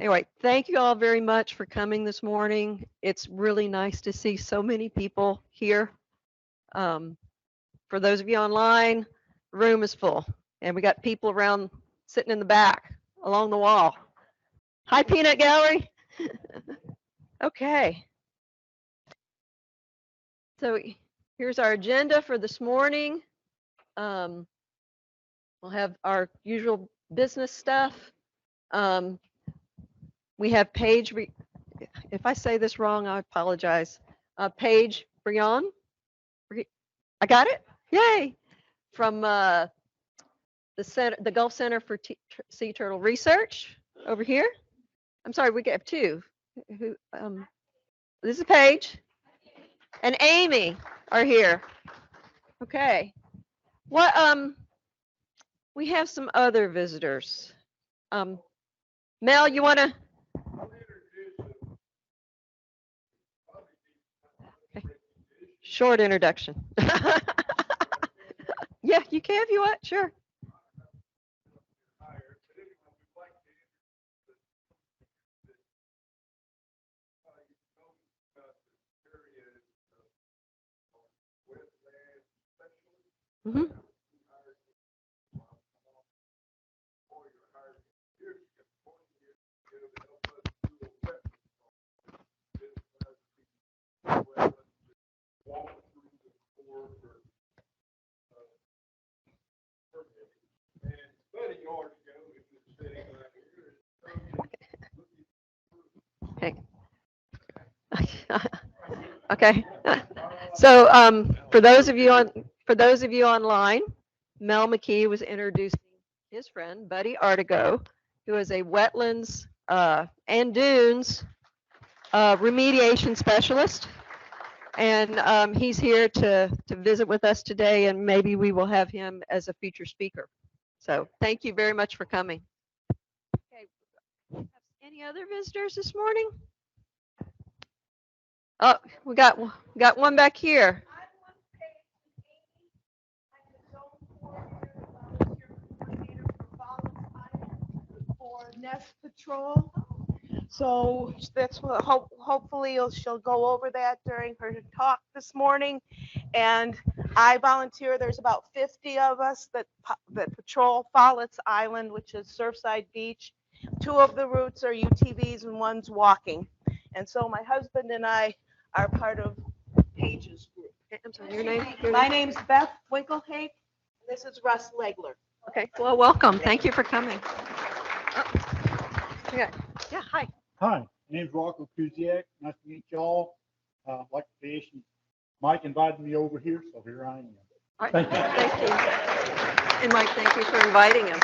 Anyway, thank you all very much for coming this morning. It's really nice to see so many people here. For those of you online, the room is full, and we got people around sitting in the back along the wall. Hi, Peanut Gallery. Okay. So here's our agenda for this morning. We'll have our usual business stuff. We have Paige, if I say this wrong, I apologize. Paige Brion, I got it? Yay! From the Gulf Center for Sea Turtle Research over here. I'm sorry, we have two. This is Paige and Amy are here. Okay. What we have some other visitors. Mel, you want to? Okay. Short introduction. Yeah, you can if you want. Sure. Mm-hmm. Okay. Okay. So for those of you online, Mel McKee was introducing his friend Buddy Artigo, who is a wetlands and dunes remediation specialist, and he's here to visit with us today, and maybe we will have him as a feature speaker. So thank you very much for coming. Okay. Any other visitors this morning? Oh, we got one back here. For Nest Patrol. So that's what hopefully she'll go over that during her talk this morning. And I volunteer. There's about 50 of us that patrol Follett's Island, which is Surfside Beach. 2 of the routes are UTVs and one's walking. And so my husband and I are part of Paige's group. I'm sorry, your name? My name's Beth Winkelhake. This is Russ Legler. Okay, well, welcome. Thank you for coming. Oh. Yeah, hi. Hi, my name's Rocco Kuziak. Nice to meet y'all. Like to fish. And Mike invited me over here, so here I am. Right. Thank you. Thank you. And Mike, thank you for inviting him.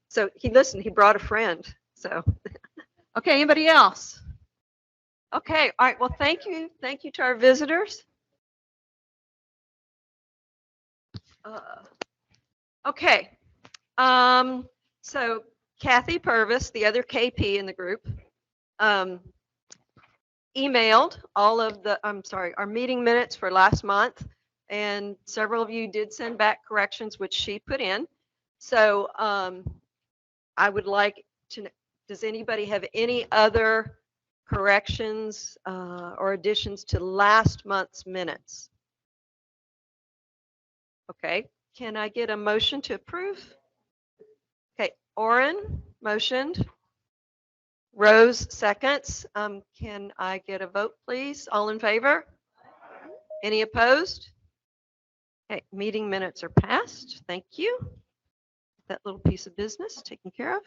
So he listened, he brought a friend. So, okay, anybody else? Okay, all right, well, thank you. Thank you to our visitors. Okay, so Kathy Purvis, the other KP in the group, emailed all of our meeting minutes for last month, and several of you did send back corrections, which she put in. So I would like to know, does anybody have any other corrections or additions to last month's minutes? Okay, can I get a motion to approve? Okay, Orrin motioned. Rose seconds. Can I get a vote, please? All in favor? Any opposed? Okay, meeting minutes are passed. Thank you. That little piece of business taken care of.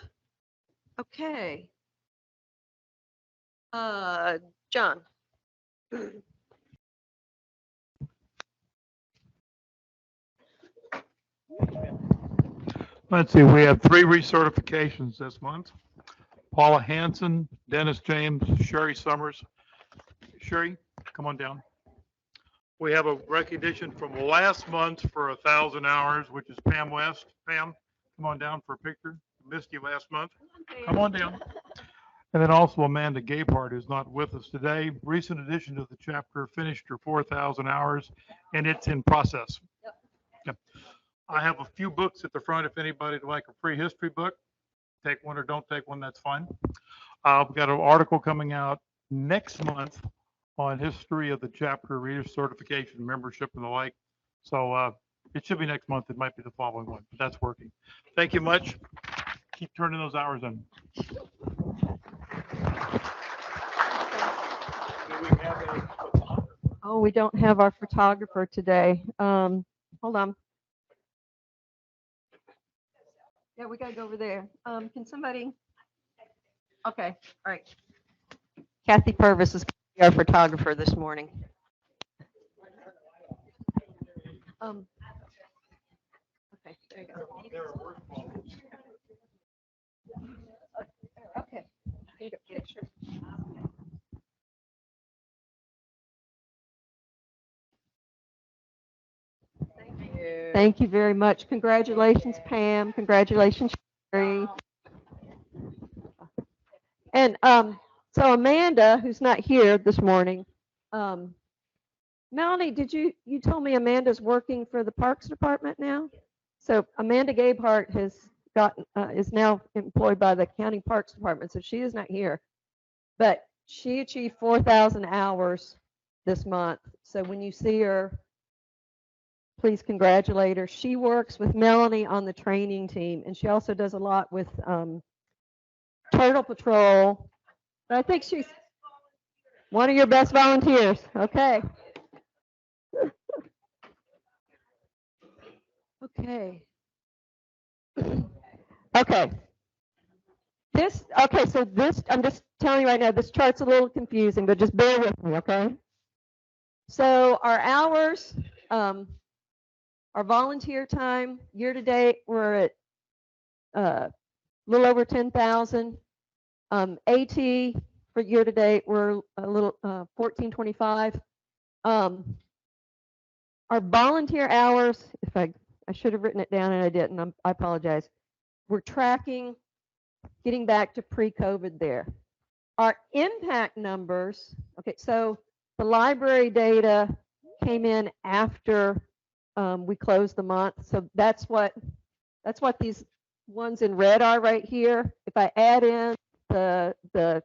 Okay. John. Let's see, we have 3 recertifications this month. Paula Hanson, Dennis James, Sherry Summers. Sherry, come on down. We have a recognition from last month for 1,000 hours, which is Pam West. Pam, come on down for a picture. Missed you last month. Come on down. And then also Amanda Gapart is not with us today. Recent addition to the chapter, finished her 4,000 hours, and it's in process. Yep. I have a few books at the front if anybody would like a free history book. take one or don't take one, that's fine. We've got an article coming out next month on history of the chapter reader certification, membership and the like. So it should be next month. It might be the following one, but that's working. Thank you much. Keep turning those hours in. Oh, we don't have our photographer today. Hold on. Yeah, we gotta go over there. Can somebody? Okay, all right. Kathy Purvis is our photographer this morning. Okay, there you go. Okay. Here you go. Picture. Thank you. Thank you very much. Congratulations, Pam. Congratulations, Sherry. And so Amanda, who's not here this morning, Melanie, you told me Amanda's working for the Parks Department now? So Amanda Gabehart is now employed by the County Parks Department, so she is not here. But she achieved 4,000 hours this month. So when you see her, please congratulate her. She works with Melanie on the training team, and she also does a lot with Turtle Patrol. But I think she's one of your best volunteers. Okay. Okay. Okay. I'm just telling you right now, this chart's a little confusing, but just bear with me, okay? So our hours, our volunteer time, year to date, we're at a little over 10,000. AT for year to date, we're a little 1425. Our volunteer hours, if I should have written it down and I didn't, I apologize. We're tracking, getting back to pre-COVID there. Our impact numbers, okay, so the library data came in after we closed the month. So that's what these ones in red are right here. If I add in the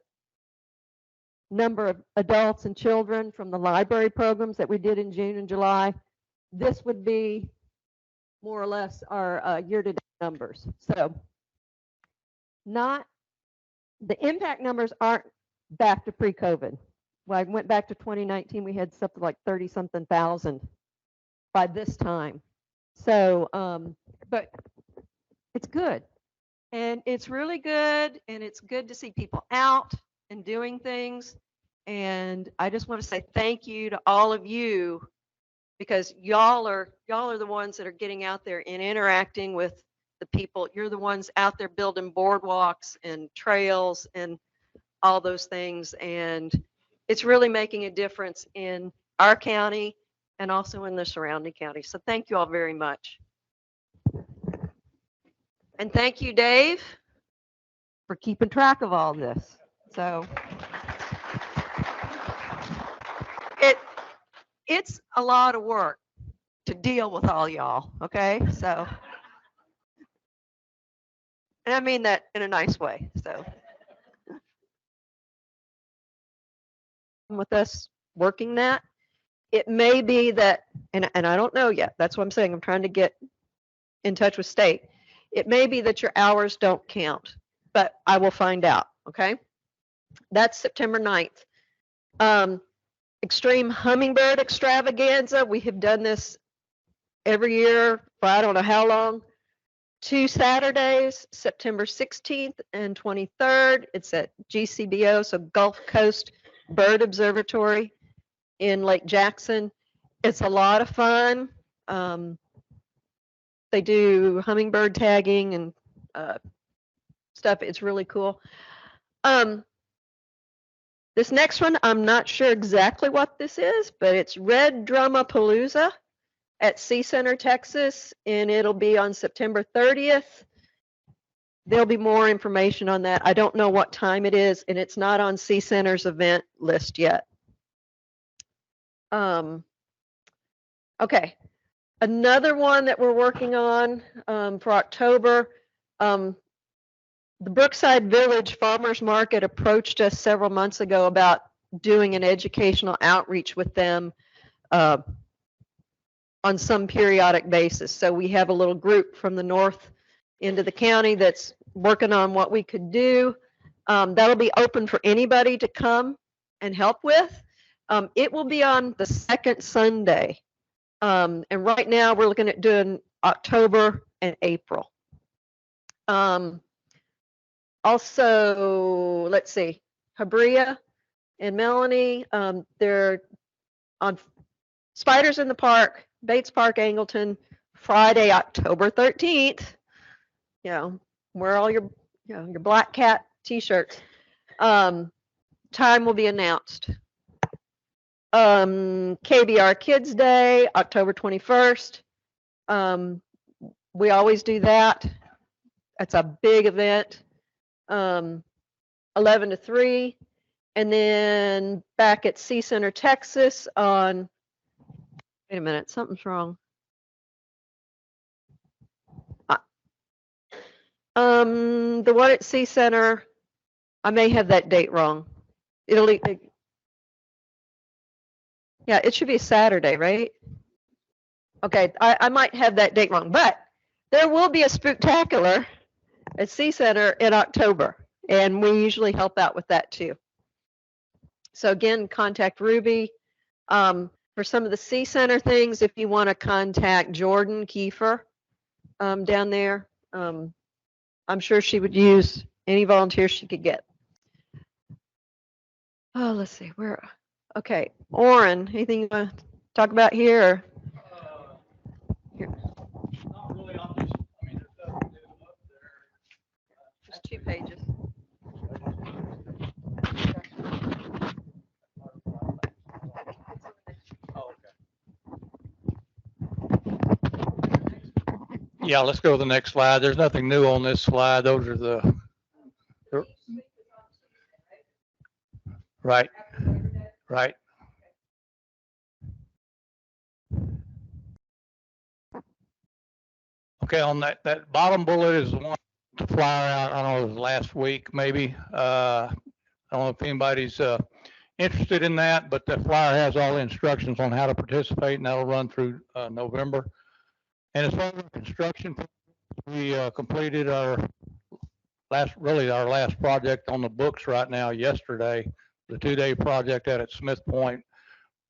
number of adults and children from the library programs that we did in June and July, this would be more or less our year-to-date numbers. So the impact numbers aren't back to pre-COVID. When I went back to 2019, we had something like 30-something thousand by this time. So, but it's good. And it's really good, and it's good to see people out and doing things. And I just want to say thank you to all of you, because y'all are the ones that are getting out there and interacting with the people. You're the ones out there building boardwalks and trails and all those things. And it's really making a difference in our county and also in the surrounding counties. So thank you all very much. And thank you, Dave, for keeping track of all this. So it's a lot of work to deal with all y'all, okay? So, and I mean that in a nice way. So with us working that, it may be that, and I don't know yet. That's what I'm saying. I'm trying to get in touch with state. It may be that your hours don't count, but I will find out, okay? That's September 9th. Extreme Hummingbird Extravaganza. We have done this every year for I don't know how long. 2 Saturdays, September 16th and 23rd. It's at GCBO, so Gulf Coast Bird Observatory in Lake Jackson. It's a lot of fun. They do hummingbird tagging and stuff. It's really cool. This next one, I'm not sure exactly what this is, but it's Red Drumapalooza at Sea Center, Texas, and it'll be on September 30th. There'll be more information on that. I don't know what time it is, and it's not on Sea Center's event list yet. Okay, another one that we're working on for October. the Brookside Village Farmers Market approached us several months ago about doing an educational outreach with them uh, on some periodic basis. So we have a little group from the north end of the county that's working on what we could do. That'll be open for anybody to come and help with. It will be on the second Sunday. And right now we're looking at doing October and April. Also, let's see, Habria and Melanie, they're on Spiders in the Park, Bates Park, Angleton, Friday, October 13th. You know, wear all your, your Black Cat t-shirts. Time will be announced. KBR Kids Day, October 21st. We always do that. That's a big event. 11 to 3. And then back at C Center, Texas on, wait a minute, something's wrong. The one at C Center, I may have that date wrong. Yeah, it should be Saturday, right? Okay, I might have that date wrong, but there will be a spooktacular at C Center in October, and we usually help out with that too. So again, contact Ruby. For some of the C Center things, if you want to contact Jordan Kiefer down there, I'm sure she would use any volunteers she could get. Oh, let's see, where, okay, Orrin, anything you want to talk about here? Here. Not really, I'm just, I mean, there's nothing new up there. Just 2 pages. Oh, okay. Yeah, let's go to the next slide. There's nothing new on this slide. Those are the, right, right. Okay, on that bottom bullet is the one to flyer out, I don't know, it was last week, maybe. I don't know if anybody's interested in that, but the flyer has all the instructions on how to participate, and that'll run through November. And as far as construction, we completed our last project on the books right now yesterday, the 2-day project out at Smith Point,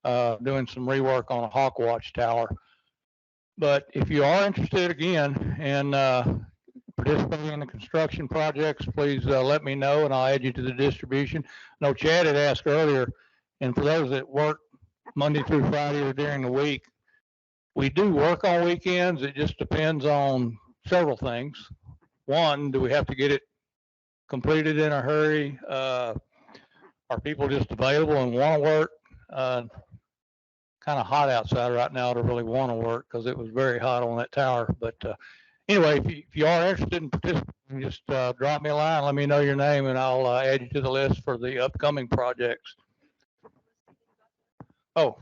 doing some rework on a Hawk Watch tower. But if you are interested again in participating in the construction projects, please let me know and I'll add you to the distribution. I know Chad had asked earlier, and for those that work Monday through Friday or during the week, we do work on weekends. It just depends on several things. One, do we have to get it completed in a hurry? Are people just available and want to work? Kind of hot outside right now to really want to work because it was very hot on that tower. But anyway, if you are interested in participating, just drop me a line, let me know your name, and I'll add you to the list for the upcoming projects. Oh.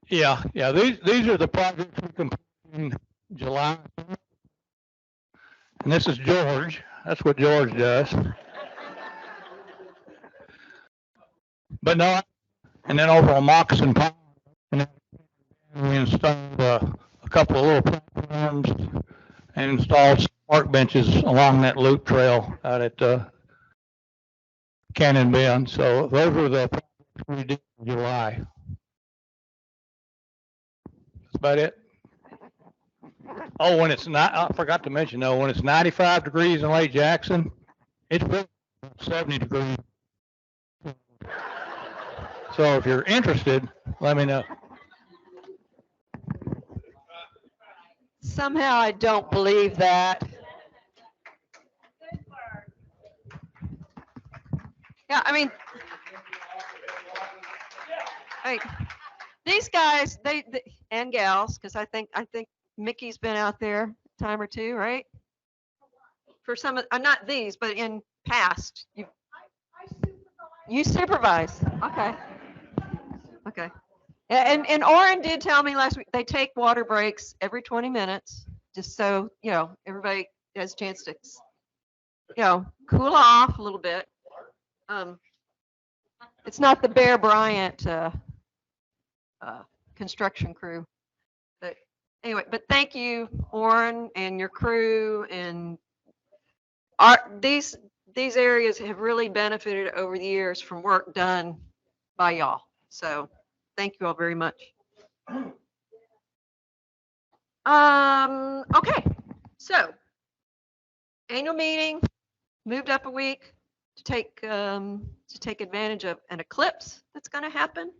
Yeah. These are the projects we completed in July. And this is George. That's what George does. But no, and then over on Moccasin Pond, and we installed a couple of little platforms and installed some park benches along that loop trail out at Cannon Bend. So those were the projects we did in July. That's about it. Oh, when it's not, I forgot to mention though, when it's 95 degrees in Lake Jackson, it's 70 degrees. So if you're interested, let me know. Somehow I don't believe that. Yeah, I mean, these guys, they and gals, because I think Mickey's been out there a time or two, right? For some, not these, but in past, you supervise. Okay. Okay. And Orrin did tell me last week they take water breaks every 20 minutes, just so everybody has a chance to, cool off a little bit. It's not the Bear Bryant construction crew. But anyway, but thank you, Orrin, and your crew, and these areas have really benefited over the years from work done by y'all. So thank you all very much. Okay, so annual meeting moved up a week to take advantage of an eclipse that's going to happen.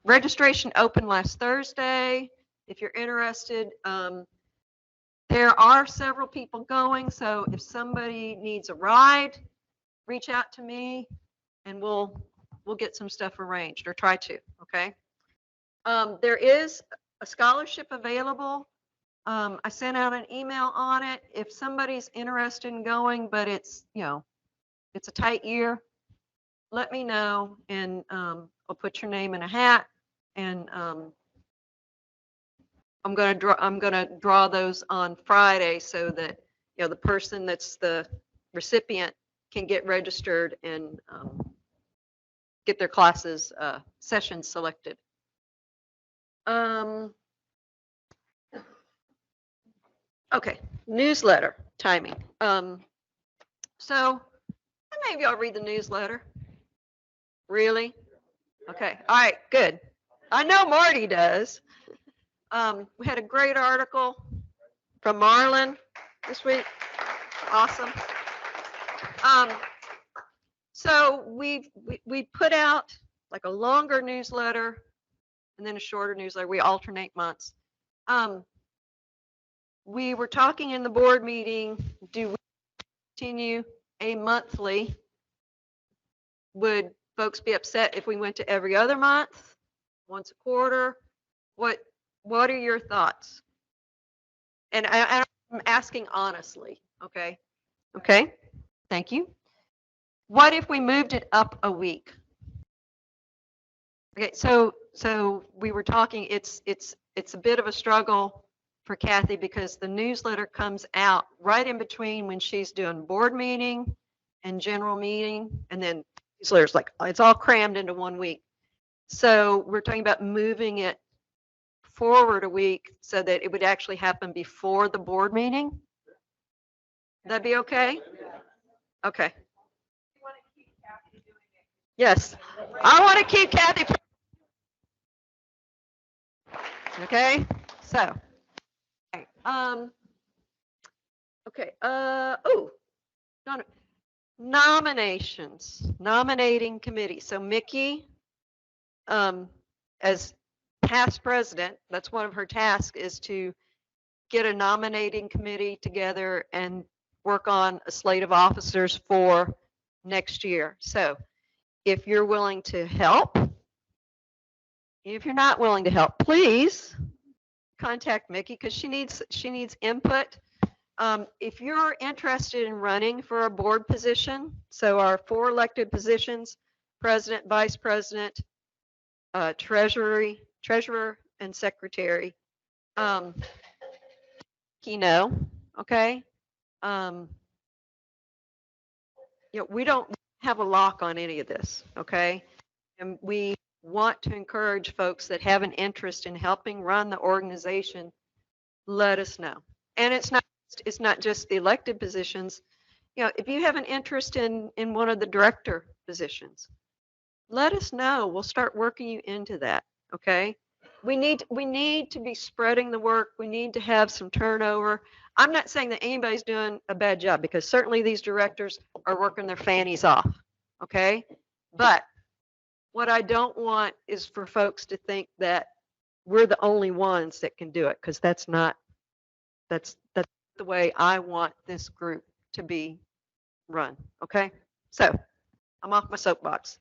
Registration opened last Thursday. If you're interested, there are several people going, so if somebody needs a ride, reach out to me and we'll get some stuff arranged, or try to, okay? There is a scholarship available. I sent out an email on it. If somebody's interested in going, but it's a tight year, let me know, and I'll put your name in a hat, and I'm gonna draw those on Friday so that the person that's the recipient can get registered and get their classes sessions selected. Okay, newsletter timing. So how many of y'all read the newsletter? Really? Okay, all right, good. I know Marty does. We had a great article from Marlon this week. Awesome. So we put out like a longer newsletter and then a shorter newsletter. We alternate months. We were talking in the board meeting, do we continue a monthly? Would folks be upset if we went to every other month, once a quarter? What are your thoughts? And I'm asking honestly, okay? Okay, thank you. What if we moved it up a week? Okay, so we were talking, it's a bit of a struggle for Kathy because the newsletter comes out right in between when she's doing board meeting and general meeting, and then newsletter's like, it's all crammed into 1 week. So we're talking about moving it forward a week so that it would actually happen before the board meeting. That'd be okay? Okay. Yes, I want to keep Kathy. Okay, so, okay, nominations, nominating committee. So Mickey, as past president, that's one of her tasks, is to get a nominating committee together and work on a slate of officers for next year. So if you're willing to help, if you're not willing to help, please contact Mickey because she needs input. If you're interested in running for a board position, so our 4 elected positions, president, vice president, treasurer, and secretary, okay? We don't have a lock on any of this, okay? And we want to encourage folks that have an interest in helping run the organization, let us know. And it's not just the elected positions. If you have an interest in one of the director positions, let us know. We'll start working you into that, okay? We need to be spreading the work. We need to have some turnover. I'm not saying that anybody's doing a bad job because certainly these directors are working their fannies off, okay? But what I don't want is for folks to think that we're the only ones that can do it, because that's the way I want this group to be run, okay? So I'm off my soapbox.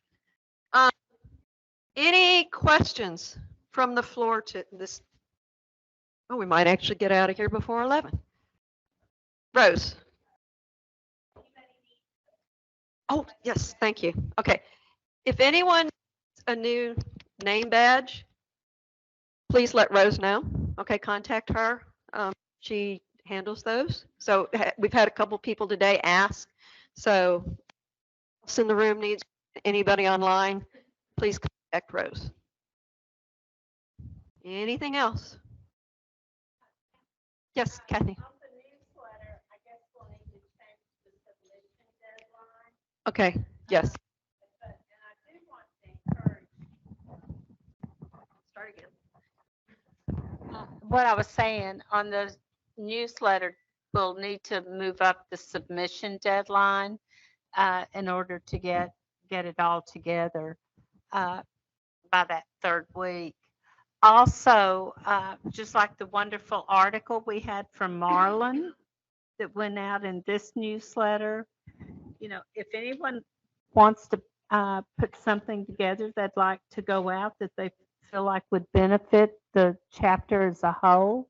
Any questions from the floor to this? Oh, we might actually get out of here before 11. Rose. Oh, yes, thank you. Okay. If anyone needs a new name badge, please let Rose know. Okay, contact her. She handles those. So we've had a couple people today ask. So else in the room needs anybody online, please contact Rose. Anything else? Yes, Kathy. Okay, yes. Start again. What I was saying on the newsletter, we'll need to move up the submission deadline in order to get it all together by that third week. Also, just like the wonderful article we had from Marlon that went out in this newsletter, if anyone wants to put something together that'd like to go out that they feel like would benefit the chapter as a whole,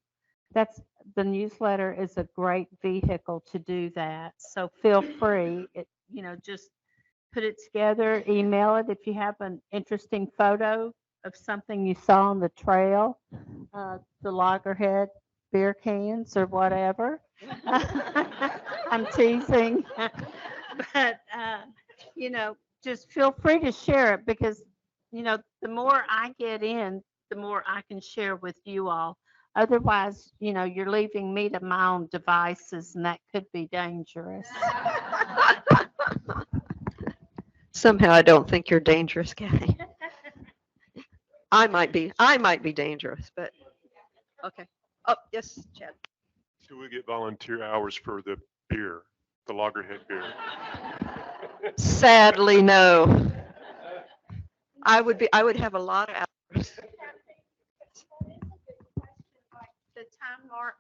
that's the newsletter is a great vehicle to do that. So feel free, just put it together, email it if you have an interesting photo of something you saw on the trail, the loggerhead beer cans or whatever. I'm teasing. But, just feel free to share it because, the more I get in, the more I can share with you all. Otherwise, you're leaving me to my own devices and that could be dangerous. Somehow I don't think you're dangerous, Kathy. I might be dangerous, but okay. Oh, yes, Chad. Do we get volunteer hours for the beer, the loggerhead beer? Sadly, no. I would have a lot of hours.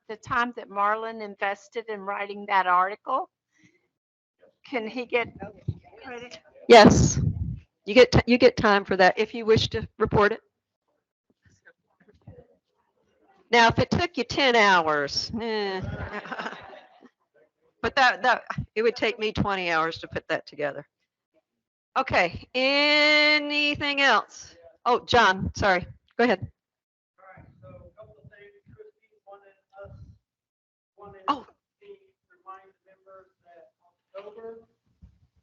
The time that Marlon invested in writing that article, can he get credit? Yes. You get time for that if you wish to report it. Now, if it took you 10 hours, but that it would take me 20 hours to put that together. Okay, anything else? Oh, John, sorry. Go ahead. All right, so a couple of things. Christie wanted Oh. to remind the members that October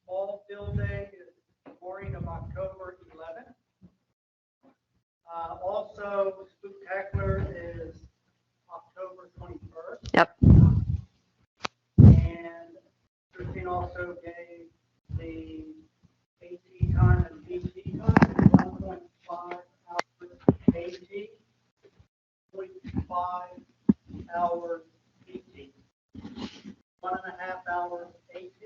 Fall Field Day is the morning of October 11th. Also, Spooktacular is October 21st. Yep. And Christine also gave the AT time and PT time, 1.5 hours AT, 0.5 hours PT, 1.5 hours AT,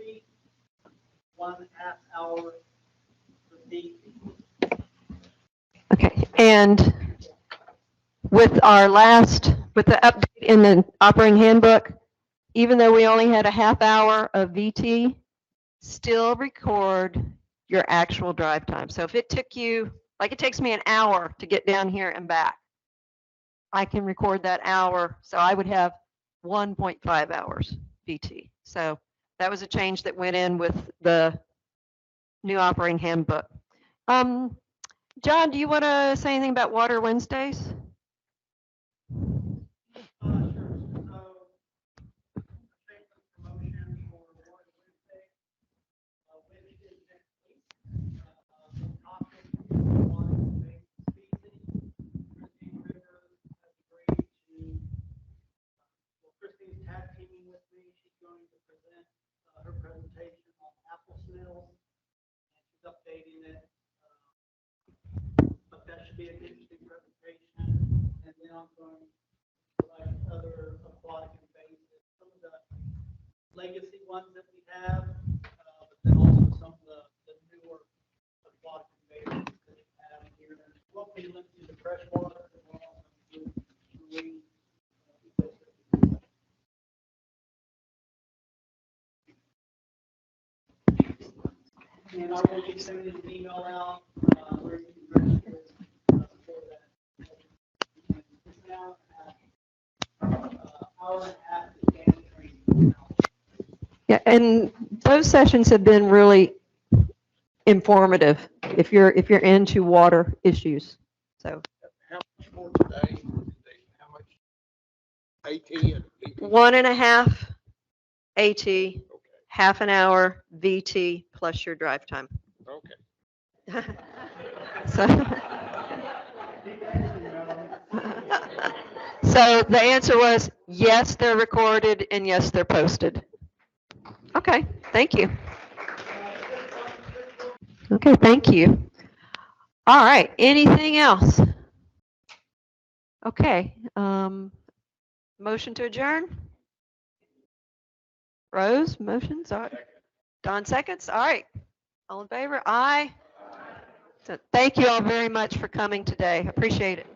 1.5 hours for DT. Okay, and with the update in the operating handbook, even though we only had a half hour of VT, still record your actual drive time. So if it took you, like it takes me an hour to get down here and back, I can record that hour. So I would have 1.5 hours VT. So that was a change that went in with the new operating handbook. John, do you want to say anything about Water Wednesdays? Sure. So, take the promotion for Water Wednesday, which is next week. The topic is water-based species. Christine Rivers has agreed to, Christine's tag teaming with me. She's going to present her presentation on apple snails. And she's updating it. But that should be an interesting presentation. And then I'm going to like other aquatic invasives, some of the legacy ones that we have, but then also some of the newer aquatic invasives that we have here. We'll be looking to the freshwater and we'll also do marine invasives. And I will be sending an email out where you can register for that. It's now hour and a half to stand training. Yeah, and those sessions have been really informative if you're into water issues. So How much more today? AT and VT? 1.5 AT, half an hour VT plus your drive time. Okay. So, so the answer was yes, they're recorded and yes, they're posted. Okay, thank you. Okay, thank you. All right, anything else? Okay, motion to adjourn? Rose, motions? All right. Don seconds? All right. All in favor? Aye. So thank you all very much for coming today. Appreciate it.